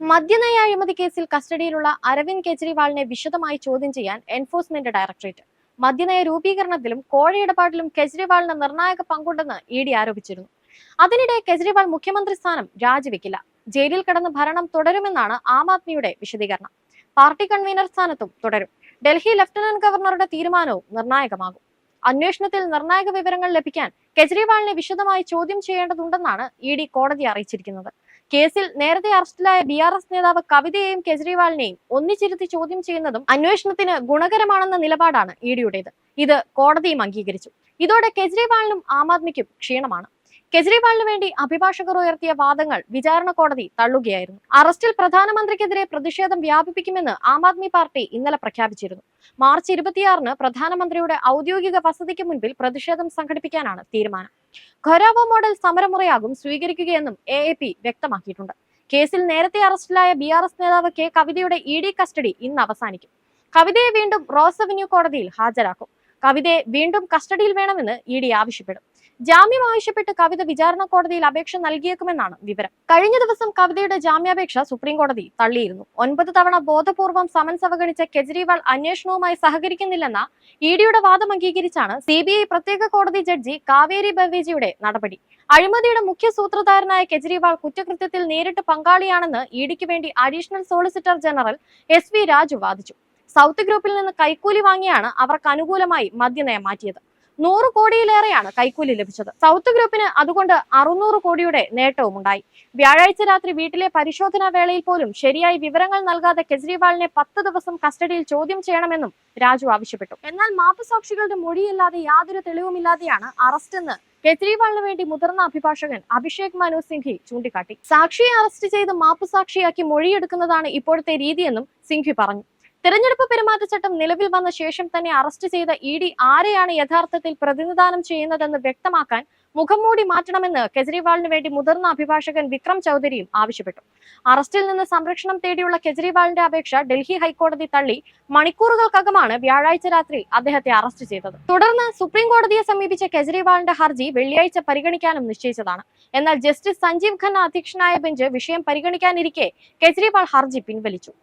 മദ്യനയ അഴിമതി കേസിൽ കസ്റ്റഡിയിലുള്ള അരവിന്ദ് കെജ്രിവാളിനെ വിശദമായി ചോദ്യം ചെയ്യാൻ എൻഫോഴ്സ്മെന്റ് ഡയറക്ടറേറ്റ്. മദ്യനയ രൂപീകരണത്തിലും കോഴയിടപാടിലും കെജ്രിവാളിന് നിർണായക പങ്കുണ്ടെന്ന് ഇഡി ആരോപിച്ചിരുന്നു. അതിനിടെ കെജ്രിവാൾ മുഖ്യമന്ത്രി സ്ഥാനം രാജിവെക്കില്ല, ജയിലിൽ കിടന്ന് ഭരണം തുടരുമെന്നാണ് ആം ആദ്മിയുടെ വിശദീകരണം. പാർട്ടി കൺവീനർ സ്ഥാനത്തും തുടരും. ഡൽഹി ലഫ്റ്റനന്റ് ഗവർണറുടെ തീരുമാനവും നിർണായകമാകും. അന്വേഷണത്തിൽ നിർണായക വിവരങ്ങൾ ലഭിക്കാൻ കെജ്രിവാളിനെ വിശദമായി ചോദ്യം ചെയ്യേണ്ടതുണ്ടെന്നാണ് ഇഡി കോടതിയെ അറിയിച്ചിരിക്കുന്നത്. കേസിൽ നേരത്തെ അറസ്റ്റിലായ BRS നേതാവ് കവിതയെയും കെജ്രിവാളിനെയും ഒന്നിച്ചിരുത്തി ചോദ്യം ചെയ്യുന്നതും അന്വേഷണത്തിന് ഗുണകരമാണെന്ന നിലപാടാണ് ഇഡിയുടേത്. ഇത് കോടതിയും അംഗീകരിച്ചു. ഇതോടെ കെജ്രിവാളിനും ആം ആദ്മിക്കും ക്ഷീണമാണ്. കെജ്രിവാളിന് വേണ്ടി അഭിഭാഷകർ ഉയർത്തിയ വാദങ്ങൾ വിചാരണ കോടതി തള്ളുകയായിരുന്നു. അറസ്റ്റിൽ പ്രധാനമന്ത്രിക്കെതിരെ പ്രതിഷേധം വ്യാപിപ്പിക്കുമെന്ന് ആം ആദ്മി പാർട്ടി ഇന്നലെ പ്രഖ്യാപിച്ചിരുന്നു. മാർച്ച് 26-ന് പ്രധാനമന്ത്രിയുടെ ഔദ്യോഗിക വസതിക്ക് മുൻപിൽ പ്രതിഷേധം സംഘടിപ്പിക്കാനാണ് തീരുമാനം. ഖൊരാവോ മോഡൽ സമരമുറയാകും സ്വീകരിക്കുകയെന്നും AAP വ്യക്തമാക്കിയിട്ടുണ്ട്. കേസിൽ നേരത്തെ അറസ്റ്റിലായ BRS നേതാവ് കെ കവിതയുടെ ED കസ്റ്റഡി ഇന്ന് അവസാനിക്കും. കവിതയെ വീണ്ടും റോസ് അവന്യൂ കോടതിയിൽ ഹാജരാക്കും. കവിതയെ വീണ്ടും കസ്റ്റഡിയിൽ വേണമെന്ന് ED ആവശ്യപ്പെടും. ജാമ്യം ആവശ്യപ്പെട്ട് കവിത വിചാരണ കോടതിയിൽ അപേക്ഷ നൽകിയേക്കുമെന്നാണ് വിവരം. കഴിഞ്ഞ ദിവസം കവിതയുടെ ജാമ്യാപേക്ഷ സുപ്രീം കോടതി തള്ളിയിരുന്നു. 9 തവണ ബോധപൂർവം സമൻസ് അവഗണിച്ച കെജ്രിവാൾ അന്വേഷണവുമായി സഹകരിക്കുന്നില്ലെന്ന EDയുടെ വാദം അംഗീകരിച്ചാണ് CBI പ്രത്യേക കോടതി ജഡ്ജി കാവേരി ബവേജിയുടെ നടപടി. അഴിമതിയുടെ മുഖ്യ സൂത്രധാരനായ കെജ്രിവാൾ കുറ്റകൃത്യത്തിൽ നേരിട്ട് പങ്കാളിയാണെന്ന് EDക്ക് വേണ്ടി additional solicitor general SV Raju വാദിച്ചു. സൗത്ത് ഗ്രൂപ്പിൽ നിന്ന് കൈക്കൂലി വാങ്ങിയാണ് അവർക്ക് അനുകൂലമായി മദ്യനയം മാറ്റിയത്. 100 കോടിയിലേറെയാണ് കൈക്കൂലി ലഭിച്ചത്. സൗത്ത് ഗ്രൂപ്പിന് അതുകൊണ്ട് 600 കോടിയുടെ നേട്ടവും ഉണ്ടായി. വ്യാഴാഴ്ച രാത്രി വീട്ടിലെ പരിശോധനാ വേളയിൽ പോലും ശരിയായി വിവരങ്ങൾ നൽകാതെ കെജ്രിവാളിനെ 10 ദിവസം കസ്റ്റഡിയിൽ ചോദ്യം ചെയ്യണമെന്നും രാജു ആവശ്യപ്പെട്ടു. എന്നാൽ മാപ്പുസാക്ഷികളുടെ മൊഴിയില്ലാതെ യാതൊരു തെളിവുമില്ലാതെയാണ് അറസ്റ്റെന്ന് കെജ്രിവാളിന് വേണ്ടി മുതിർന്ന അഭിഭാഷകൻ അഭിഷേക് മനു സിംഘി ചൂണ്ടിക്കാട്ടി. സാക്ഷിയെ അറസ്റ്റ് ചെയ്ത് മാപ്പുസാക്ഷിയാക്കി മൊഴിയെടുക്കുന്നതാണ് ഇപ്പോഴത്തെ രീതിയെന്നും സിംഘി പറഞ്ഞു. തെരഞ്ഞെടുപ്പ് പെരുമാറ്റച്ചട്ടം നിലവിൽ വന്ന ശേഷം തന്നെ അറസ്റ്റ് ചെയ്ത ED ആരെയാണ് യഥാർത്ഥത്തിൽ പ്രതിനിധാനം ചെയ്യുന്നതെന്ന് വ്യക്തമാക്കാൻ മുഖംമൂടി മാറ്റണമെന്ന് കെജ്രിവാളിന് വേണ്ടി മുതിർന്ന അഭിഭാഷകൻ വിക്രം ചൗധരിയും ആവശ്യപ്പെട്ടു. അറസ്റ്റിൽ നിന്ന് സംരക്ഷണം തേടിയുള്ള കെജ്രിവാളിന്റെ അപേക്ഷ ഡൽഹി ഹൈക്കോടതി തള്ളി മണിക്കൂറുകൾക്കകമാണ് വ്യാഴാഴ്ച രാത്രി അദ്ദേഹത്തെ അറസ്റ്റ് ചെയ്തത്. തുടർന്ന് സുപ്രീം കോടതിയെ സമീപിച്ച കെജ്രിവാളിന്റെ ഹർജി വെള്ളിയാഴ്ച പരിഗണിക്കാനും നിശ്ചയിച്ചതാണ്. എന്നാൽ ജസ്റ്റിസ് സഞ്ജീവ് ഖന്ന അധ്യക്ഷനായ ബെഞ്ച് വിഷയം പരിഗണിക്കാനിരിക്കെ കെജ്രിവാൾ ഹർജി പിൻവലിച്ചു.